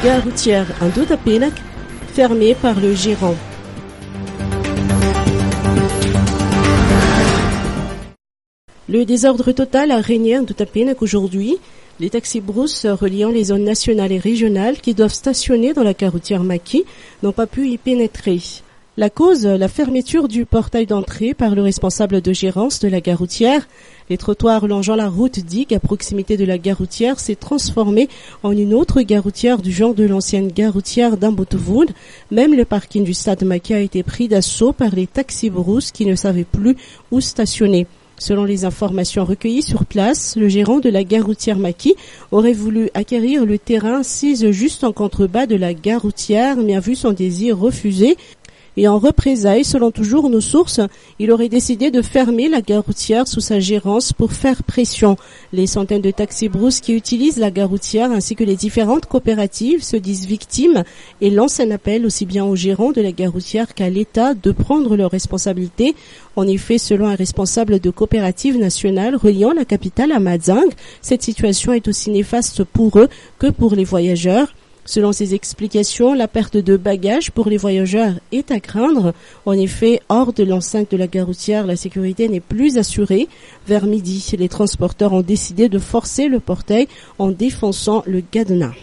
gare routière Ndoutapenak, fermée par le gérant. Le désordre total a régné à Ndoutapenak aujourd'hui. Les taxis brousses reliant les zones nationales et régionales qui doivent stationner dans la gare routière Maki n'ont pas pu y pénétrer. La cause, la fermeture du portail d'entrée par le responsable de gérance de la gare routière. Les trottoirs longeant la route Digue à proximité de la gare routière s'est transformé en une autre gare routière du genre de l'ancienne gare routière d'Ambotovoud. Même le parking du stade Maki a été pris d'assaut par les taxis brousses qui ne savaient plus où stationner. Selon les informations recueillies sur place, le gérant de la gare routière Maki aurait voulu acquérir le terrain assise juste en contrebas de la gare routière, mais a vu son désir refusé. Et en représailles, selon toujours nos sources, il aurait décidé de fermer la gare routière sous sa gérance pour faire pression. Les centaines de taxis brousses qui utilisent la gare routière ainsi que les différentes coopératives se disent victimes et lancent un appel aussi bien aux gérants de la gare routière qu'à l'État de prendre leurs responsabilités. En effet, selon un responsable de coopérative nationale reliant la capitale à Madzang, cette situation est aussi néfaste pour eux que pour les voyageurs. Selon ses explications, la perte de bagages pour les voyageurs est à craindre. En effet, hors de l'enceinte de la gare routière, la sécurité n'est plus assurée. Vers midi, les transporteurs ont décidé de forcer le portail en défonçant le cadenas.